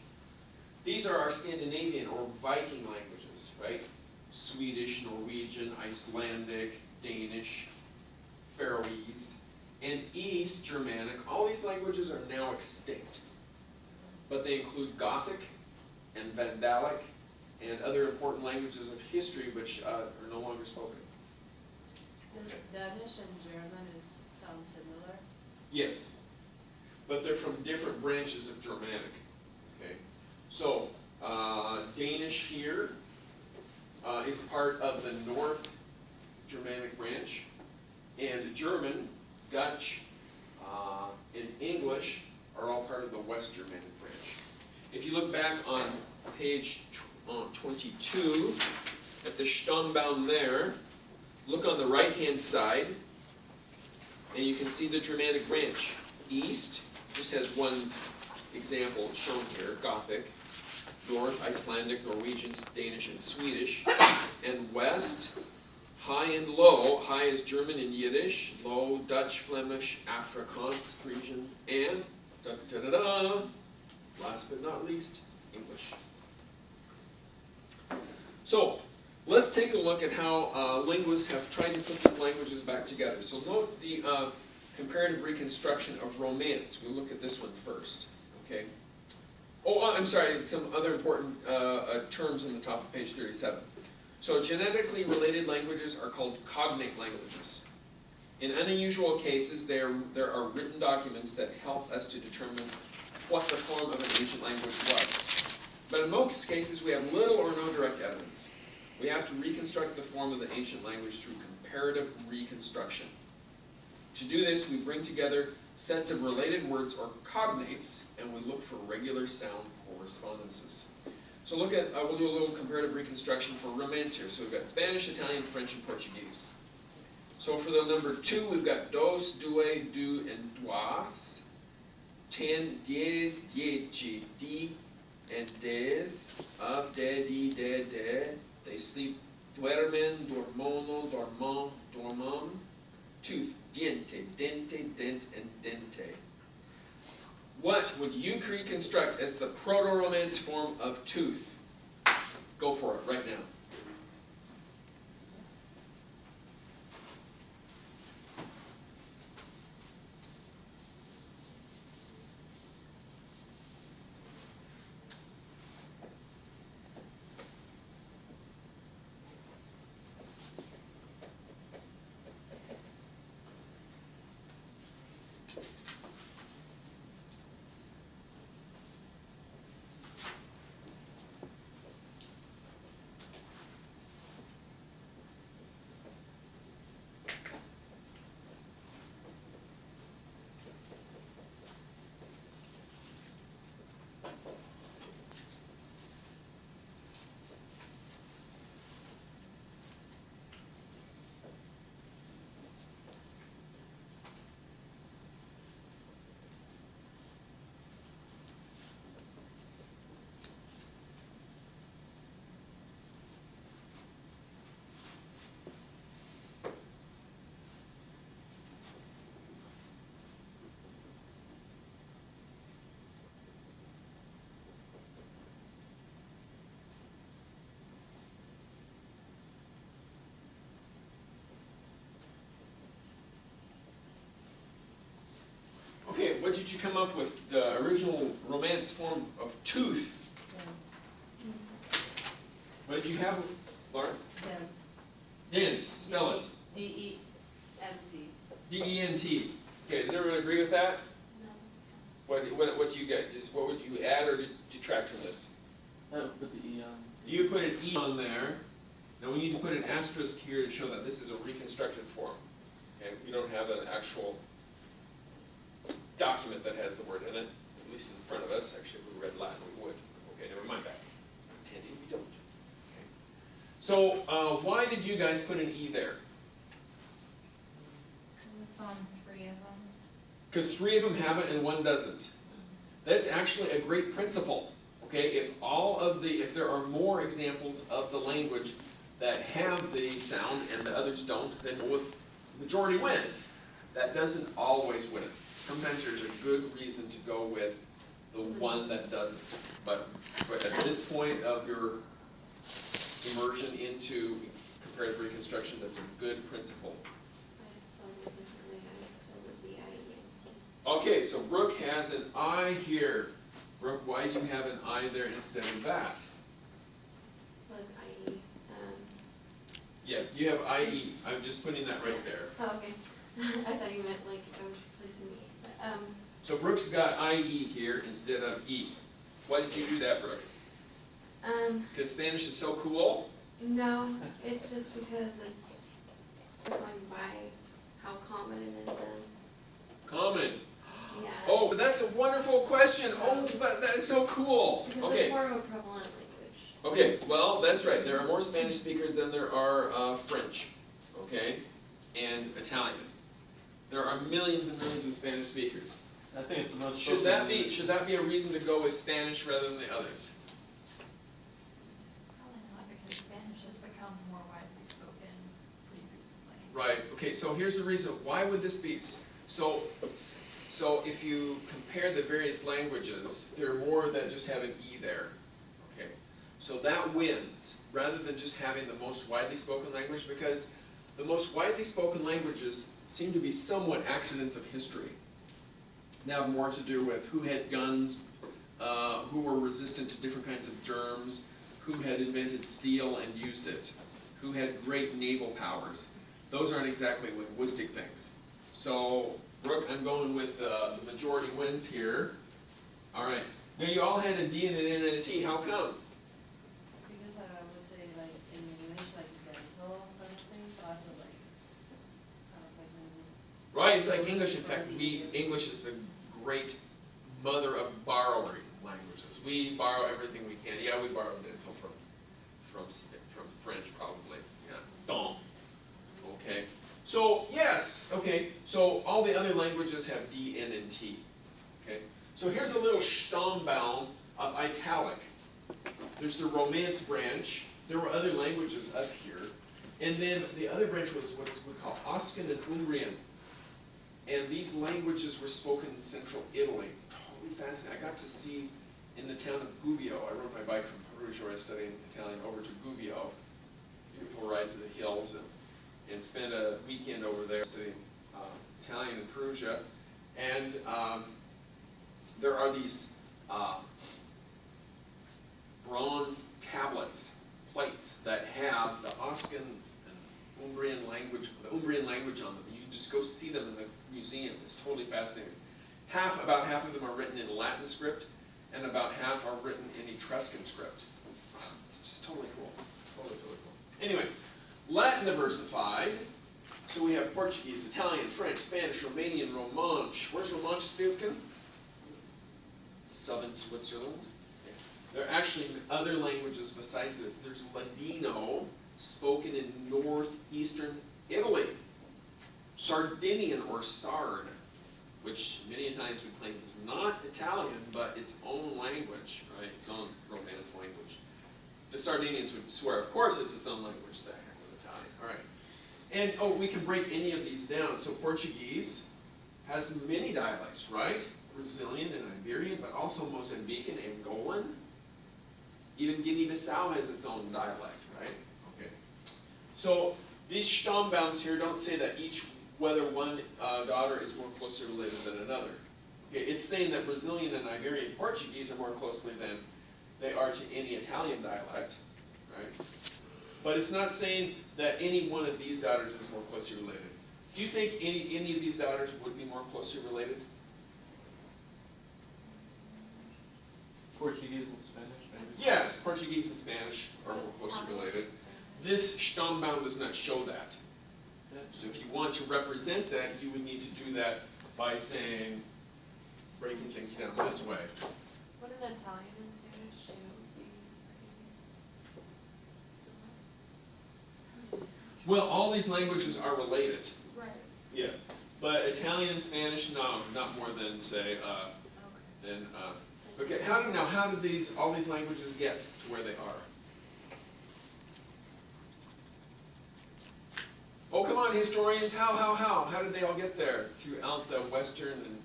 These are our Scandinavian or Viking languages, right? Swedish, Norwegian, Icelandic, Danish, Faroese, and East Germanic. All these languages are now extinct, but they include Gothic and Vandalic and other important languages of history which are no longer spoken. Does Danish and German sound similar? Yes, but they're from different branches of Germanic. Okay, so Danish here is part of the North Germanic branch, and German, Dutch, and English are all part of the West Germanic branch. If you look back on page 22 at the Stammbaum there, look on the right-hand side, and you can see the Germanic branch. East just has one example shown here, Gothic. North, Icelandic, Norwegian, Danish, and Swedish. And West, High and Low. High is German and Yiddish. Low, Dutch, Flemish, Afrikaans, Frisian, and last but not least, English. So, let's take a look at how linguists have tried to put these languages back together. So note the comparative reconstruction of Romance. We'll look at this one first. Okay. Oh, I'm sorry, some other important terms on the top of page 37. So genetically related languages are called cognate languages. In unusual cases, there are written documents that help us to determine what the form of an ancient language was. But in most cases, we have little or no direct evidence. We have to reconstruct the form of the ancient language through comparative reconstruction. To do this, we bring together sets of related words or cognates, and we look for regular sound correspondences. So look at, we'll do a little comparative reconstruction for Romance here. So we've got Spanish, Italian, French, and Portuguese. So for the number 2, we've got dos, due, du, and dois. 10, dies, dieci, di, and des, of, de, de. They sleep, duermen, dormono, dormon, dormam. Tooth, diente, dente, dent, and dente. What would you reconstruct as the Proto-Romance form of tooth? Go for it right now. what did you come up with? The original Romance form of tooth. What did you have, Laura? Dent. Dent. Spell it. D-E-N-T. D-E-N-T. Okay, does everyone agree with that? No. What do you get? Just what would you add or detract from this? I would put the E on. You put an E on there. Now we need to put an asterisk here to show that this is a reconstructed form. Okay, we don't have an actual document that has the word in it, at least in front of us. Actually, if we read Latin, we would. Okay, never mind that. Pretending we don't. Okay. So, why did you guys put an E there? It's on 3 of them. Because 3 of them have it and 1 doesn't. That's actually a great principle. Okay, if there are more examples of the language that have the sound and the others don't, then the majority wins. That doesn't always win. Sometimes there's a good reason to go with the one that doesn't. But at this point of your immersion into comparative reconstruction, that's a good principle. I spelled it differently. I spelled it D-I-E-N-T. Okay, so Brooke has an I here. Brooke, why do you have an I there instead of that? So it's I-E. Yeah, you have IE. I'm just putting that right there. Oh, okay. I thought you meant like I was replacing the E. But, So Brooke's got IE here instead of E. Why did you do that, Brooke? Because Spanish is so cool? No, it's just because it's going by how common it is. Common. Yeah. Oh, that's a wonderful question. Oh, that is so cool. Because Okay. it's more of a prevalent language. Okay, well, that's right. There are more Spanish speakers than there are French, okay, and Italian. There are millions and millions of Spanish speakers. I think it's the most. Should that be a reason to go with Spanish rather than the others? Probably not, because Spanish has become more widely spoken pretty recently. Right. Okay. So here's the reason. Why would this be? So if you compare the various languages, there are more that just have an E there. Okay. So that wins rather than just having the most widely spoken language, because the most widely spoken languages seem to be somewhat accidents of history. They have more to do with who had guns, who were resistant to different kinds of germs, who had invented steel and used it, who had great naval powers. Those aren't exactly linguistic things. So, Brooke, I'm going with the majority wins here. All right. Now, you all had a D and an N and a T. How come? Because I would say like in English like dental kind of thing, so I feel like it's kind of like maybe. Right, it's like English. In fact, English is the great mother of borrowing languages. We borrow everything we can. Yeah, we borrow dental from French probably. Yeah, dent. Okay. So yes. Okay. So all the other languages have D, N, and T. Okay. So here's a little Stammbaum of italic. There's the Romance branch. There were other languages up here, and then the other branch was what's we call Oscan and Umbrian. And these languages were spoken in central Italy. Totally fascinating. I got to see in the town of Gubbio. I rode my bike from Perugia, where I was studying Italian, over to Gubbio. Beautiful ride through the hills, and spent a weekend over there studying Italian in Perugia. And there are these bronze tablets, plates, that have the Oscan and Umbrian language, the Umbrian language on them. You can just go see them in the museum. It's totally fascinating. About half of them are written in Latin script, and about half are written in Etruscan script. It's just totally cool. Totally cool. Anyway, Latin diversified. So we have Portuguese, Italian, French, Spanish, Romanian, Romansh. Where's Romansh spoken? Southern Switzerland. Okay. There are actually other languages besides this. There's Ladino, spoken in northeastern Italy. Sardinian, or Sard, which many times we claim is not Italian, but its own language, right? Its own Romance language. The Sardinians would swear, of course, it's its own language. The heck with Italian. All right. And we can break any of these down. So Portuguese has many dialects, right? Brazilian and Iberian, but also Mozambican, Angolan. Even Guinea-Bissau has its own dialect, right? Okay. So these Stammbaums here don't say that whether one daughter is more closely related than another. Okay, it's saying that Brazilian and Iberian Portuguese are more closely than they are to any Italian dialect, right? But it's not saying that any one of these daughters is more closely related. Do you think any of these daughters would be more closely related? Portuguese and Spanish, maybe? Yes, Portuguese and Spanish are more closely related. This Stammbaum does not show that. So if you want to represent that, you would need to do that by saying, breaking things down this way. Wouldn't Italian and Spanish too be similar? Well, all these languages are related. Right. Yeah. But Italian and Spanish, no, not more than, say, Okay. Okay, how do all these languages get to where they are? Oh, come on, historians, how? How did they all get there throughout the Western and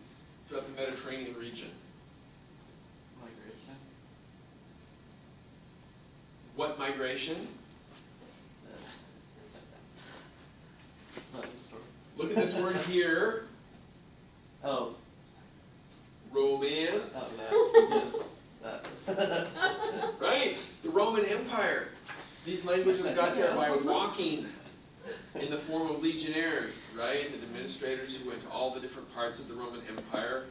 throughout the Mediterranean region? Migration. What migration? Not historical. Look at this word here, Oh. romance. Yes. That. Right, the Roman Empire. These languages got there by walking in the form of legionnaires, right, and administrators who went to all the different parts of the Roman Empire.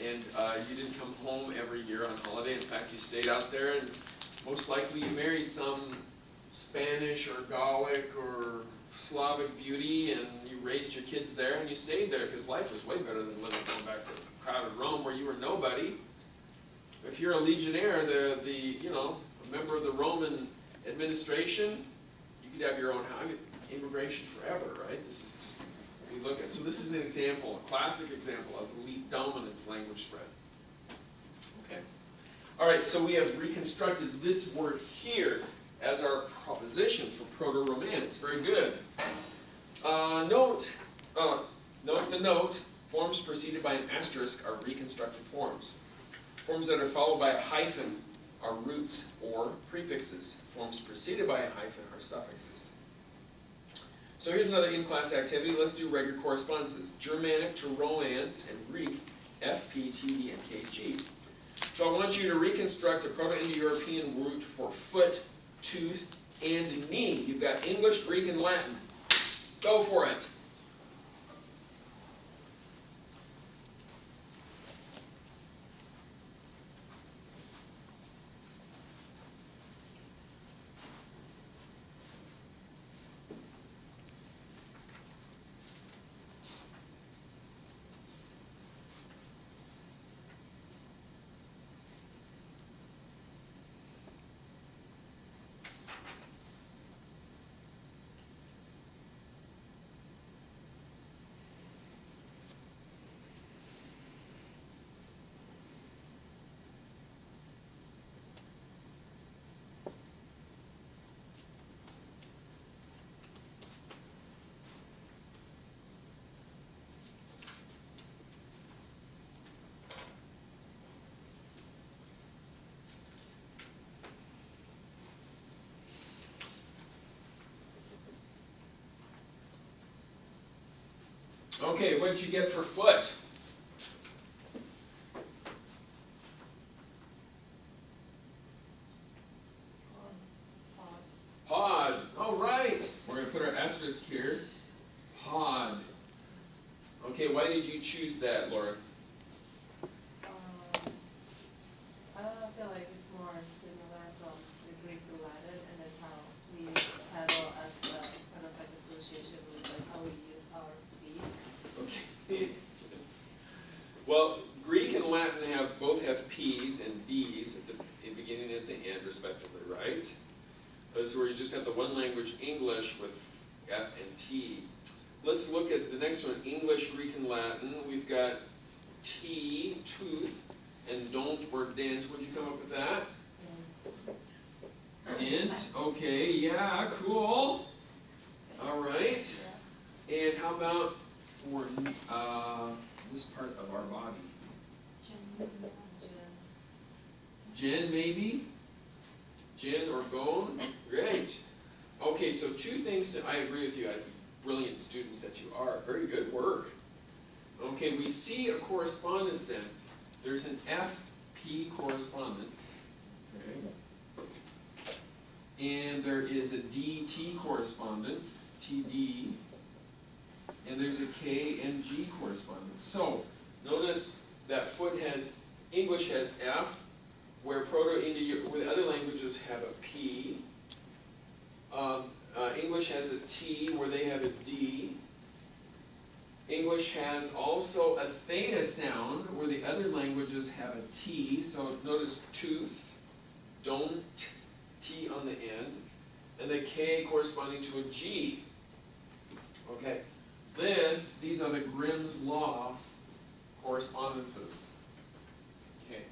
And you didn't come home every year on holiday. In fact, you stayed out there, and most likely you married some Spanish or Gallic or Slavic beauty, and you raised your kids there, and you stayed there because life was way better than living going back to crowded Rome where you were nobody. If you're a legionnaire, a member of the Roman administration, you could have your own house. Immigration forever, right? This is just, we look at, so this is an example, a classic example of elite dominance language spread. Okay. All right, so we have reconstructed this word here as our proposition for Proto-Romance. Very good. Note the note, forms preceded by an asterisk are reconstructed forms. Forms that are followed by a hyphen are roots or prefixes. Forms preceded by a hyphen are suffixes. So here's another in-class activity. Let's do regular correspondences. Germanic to Romance and Greek, FP, TD, and KG. So I want you to reconstruct a Proto-Indo-European root for foot, tooth, and knee. You've got English, Greek, and Latin. Go for it. Okay, what did you get for foot? Pod. All right. We're going to put our asterisk here. Pod. Okay, why did you choose that, Laura? I feel like it's more similar from the Greek to Latin, and that's how we handle as kind of like association with like how we use our feet. Okay. Well, Greek and Latin both have P's and D's at the beginning and at the end, respectively, right? So where you just have the one language, English, with F and T. Let's look at the next one, English, Greek, and Latin. We've got T, tooth, and don't or dent. Would you come up with that? Dent. Okay, yeah, cool. All right. And how about for this part of our body? Gen, maybe? Gen or bone? Great. Okay, so two things I agree with you. I think brilliant students that you are. Very good work. Okay, we see a correspondence then there's an FP correspondence, okay, and there is a DT correspondence, TD, and there's a KMG correspondence. So, notice that foot has, English has F, where Proto-Indo, where the other languages have a P. English has a T, where they have a D. English has also a theta sound, where the other languages have a T. So notice tooth, don't, T on the end, and the K corresponding to a G. Okay, these are the Grimm's Law correspondences. Okay,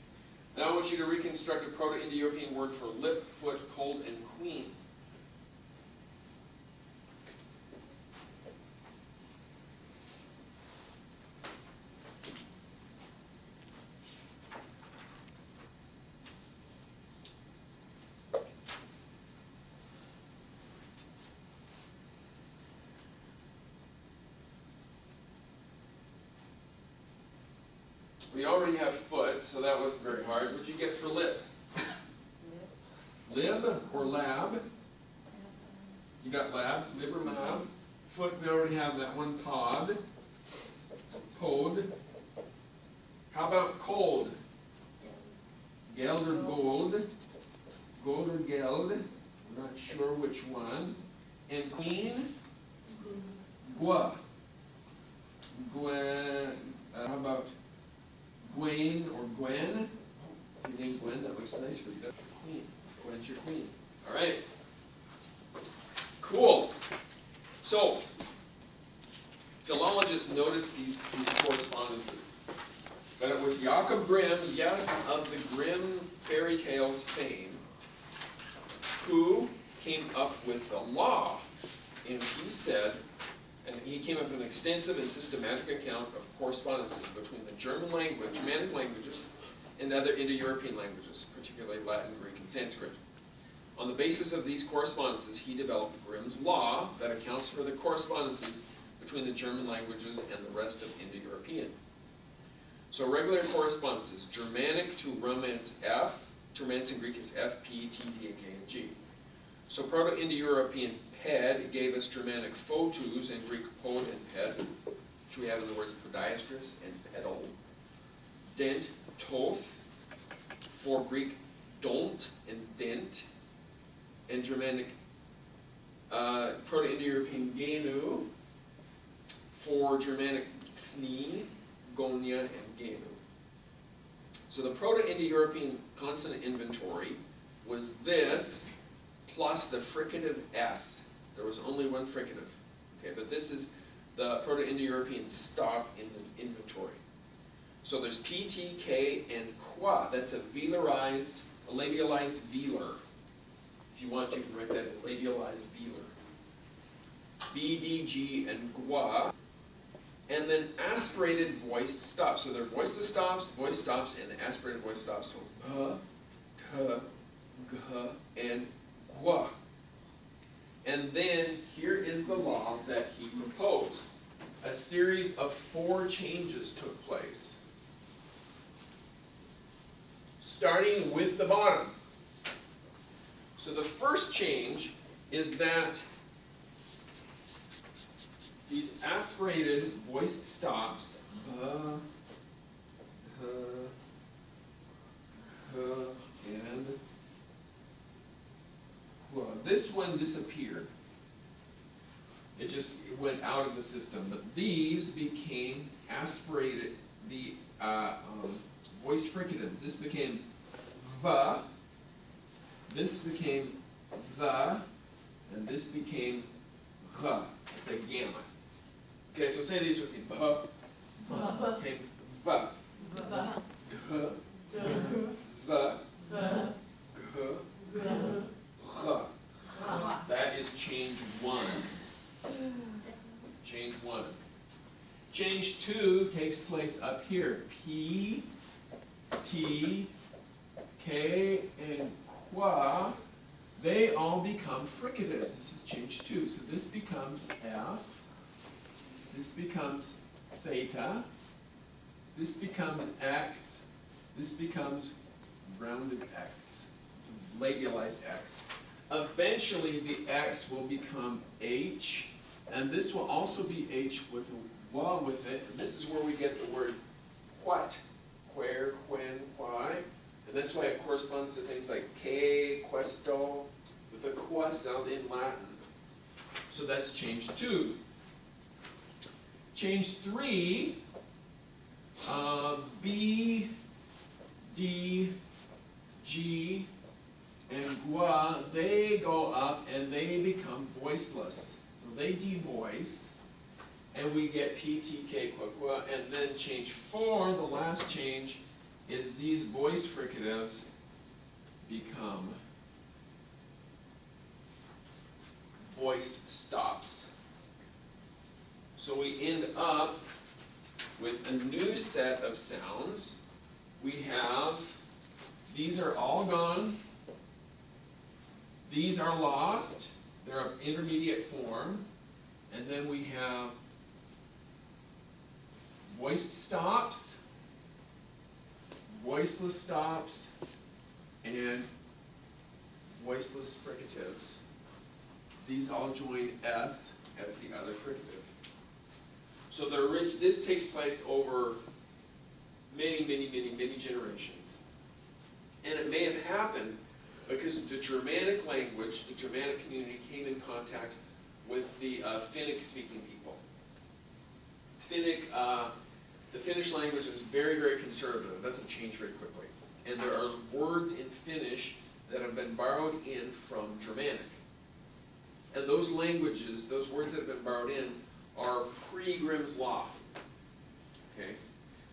now I want you to reconstruct a Proto-Indo-European word for lip, foot, cold, and queen. We already have foot, so that wasn't very hard. What'd you get for lip? Lib or lab? You got lab, lib or lab. Foot, we already have that one. Pod. Pod. How about cold? Geld or gold? Gold or geld? I'm not sure which one. And queen? Gua. Gwen. How about Gwen or Gwen? If you name Gwen, that looks nice for you. That's your queen. Gwen's your queen. All right. Cool. So, philologists noticed these correspondences. That it was Jacob Grimm, yes, of the Grimm fairy tales fame, who came up with the law. And he said, and he came up with an extensive and systematic account of correspondences between the German language, Germanic languages, and other Indo-European languages, particularly Latin, Greek, and Sanskrit. On the basis of these correspondences, he developed Grimm's Law that accounts for the correspondences between the German languages and the rest of Indo-European. So regular correspondences, Germanic to Romance F, to Romance in Greek is F, P, T, D, and K, and G. So Proto-Indo-European ped gave us Germanic photus and Greek pod and ped, which we have in the words podiastrus and pedal. Dent, toth, for Greek don't and dent, and Germanic Proto-Indo-European genu, for Germanic kni, gonia, and genu. So the Proto-Indo-European consonant inventory was this, plus the fricative S. There was only one fricative. Okay, but this is the Proto-Indo-European stock in the inventory. So there's P, T, K, and qua. That's a labialized velar. If you want, you can write that in labialized velar. B, D, G, and gua. And then aspirated voiced stops. So there are voiced stops, and the aspirated voiced stops. So p, t, g, and gua. And then here is the law that he proposed. A series of 4 changes took place, starting with the bottom. So the first change is that these aspirated voiced stops, and this one disappeared. It just went out of the system. But these became aspirated, the voiced fricatives. This became the, this became the, and this became the. It's a gamma. Okay, so say these with me. Okay, the, that is change 1. Change 1. Change 2 takes place up here. P, T, K, and qua, they all become fricatives. This is change 2. So this becomes F, this becomes theta, this becomes X, This becomes rounded X, labialized X. Eventually, the X will become H, and this will also be H with a Y with it. And this is where we get the word what, where, when, why. And that's why it corresponds to things like que, questo, with a qua sound in Latin. So that's change 2. Change 3, B, D, G, and gua, they go up and they become voiceless. So they devoice, and we get P, T, K, qua, qua, and then change 4, the last change, is these voiced fricatives become voiced stops. So we end up with a new set of sounds. We have, these are all gone. These are lost. They're of intermediate form. And then we have voiced stops, voiceless stops, and voiceless fricatives. These all join S as the other fricative. So this takes place over many, many, many, many generations. And it may have happened because the Germanic language, the Germanic community, came in contact with the Finnic-speaking people. The Finnish language is very, very conservative. It doesn't change very quickly. And there are words in Finnish that have been borrowed in from Germanic. And those languages, those words that have been borrowed in, are pre-Grimm's Law. Okay?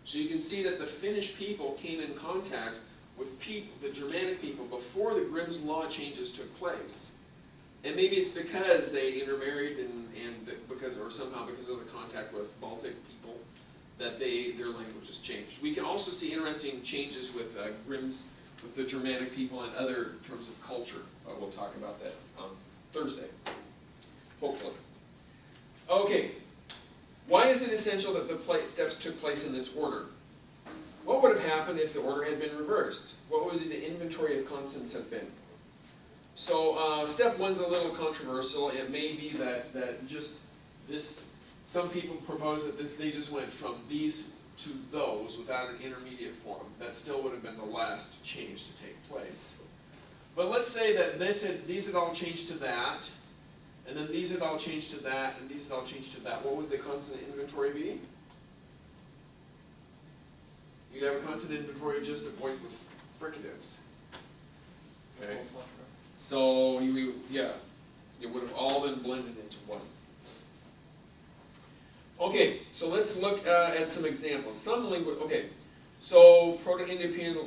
So you can see that the Finnish people came in contact with the Germanic people before the Grimm's Law changes took place. And maybe it's because they intermarried or somehow because of the contact with Baltic people that their languages changed. We can also see interesting changes with with the Germanic people and other terms of culture. We'll talk about that on Thursday, hopefully. Okay, why is it essential that the steps took place in this order? What would have happened if the order had been reversed? What would the inventory of consonants have been? So step 1's a little controversial. It may be that just this, some people propose that they just went from these to those without an intermediate form. That still would have been the last change to take place. But let's say that these had all changed to that, and then these had all changed to that, and these had all changed to that. What would the consonant inventory be? You'd have a consonant inventory of just the voiceless fricatives. Okay. So it would have all been blended into one. Okay, so let's look at some examples. Okay, so Proto-Indo-European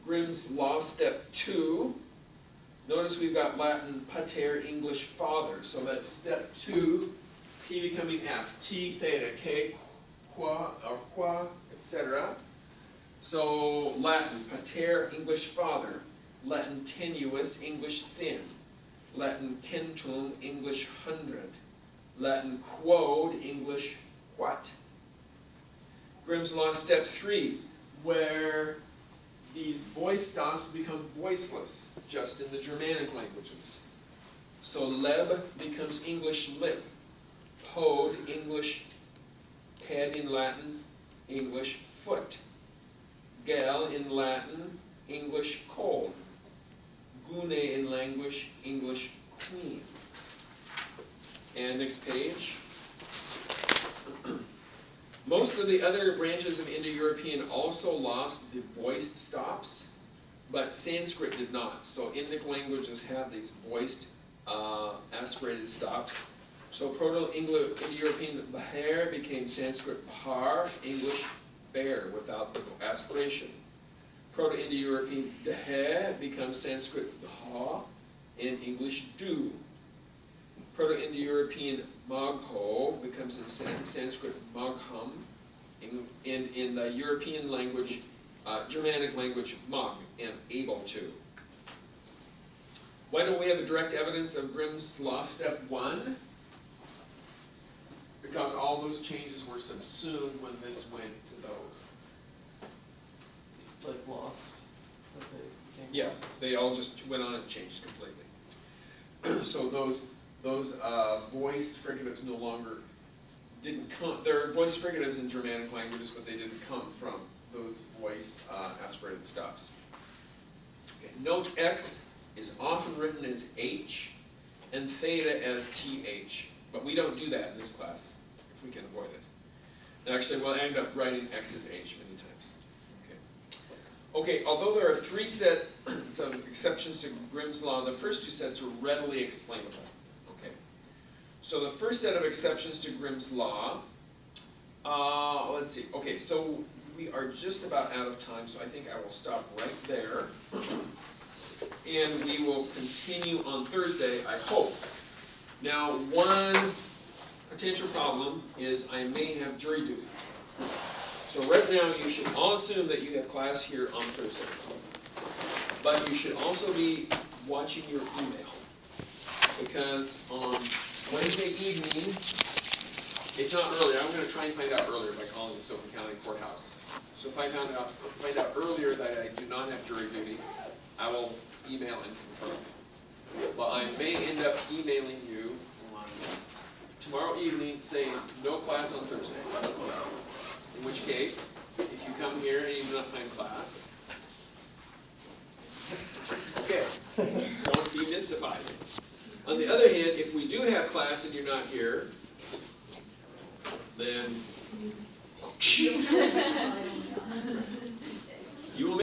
Grimm's Law, step 2. Notice we've got Latin pater, English father. So that's step 2, P becoming F, T, theta, K, qua, or qua, etc. So Latin pater, English father. Latin tenuis, English thin. Latin centum, English 100. Latin quod, English what? Grimm's Law, step 3, where these voice stops become voiceless, just in the Germanic languages. So leb becomes English lip. Pod, English head in Latin, English foot. Gel in Latin, English cold. Gune in language, English queen. And next page. Most of the other branches of Indo-European also lost the voiced stops, but Sanskrit did not. So Indic languages have these voiced aspirated stops. So Proto-Indo-European bahar became Sanskrit bahar, English bear without the aspiration. Proto-Indo-European dehe becomes Sanskrit daha, and English do. Proto-Indo-European magho becomes in Sanskrit magham, in the European language, Germanic language, mag, and able to. Why don't we have a direct evidence of Grimm's Law, step 1? Because all those changes were subsumed when this went to those. like lost, that they became Yeah, lost. they all just went on and changed completely. So those voiced fricatives no longer didn't come. There are voiced fricatives in Germanic languages, but they didn't come from those voiced aspirated stops. Okay. Note X is often written as H and theta as TH, but we don't do that in this class if we can avoid it. And actually, we'll end up writing X as H many times. Okay, although there are 3 sets of exceptions to Grimm's law, the first 2 sets are readily explainable. Okay, so the first set of exceptions to Grimm's law, let's see. Okay, so we are just about out of time, so I think I will stop right there. And we will continue on Thursday, I hope. Now, one potential problem is I may have jury duty. So right now, you should all assume that you have class here on Thursday. But you should also be watching your email. Because on Wednesday evening, if not earlier, I'm going to try and find out earlier by calling the Silver County Courthouse. So if I find out earlier that I do not have jury duty, I will email and confirm. But I may end up emailing you on tomorrow evening saying no class on Thursday. In which case, if you come here and you do not find class, okay, don't be mystified. On the other hand, if we do have class and you're not here, then you will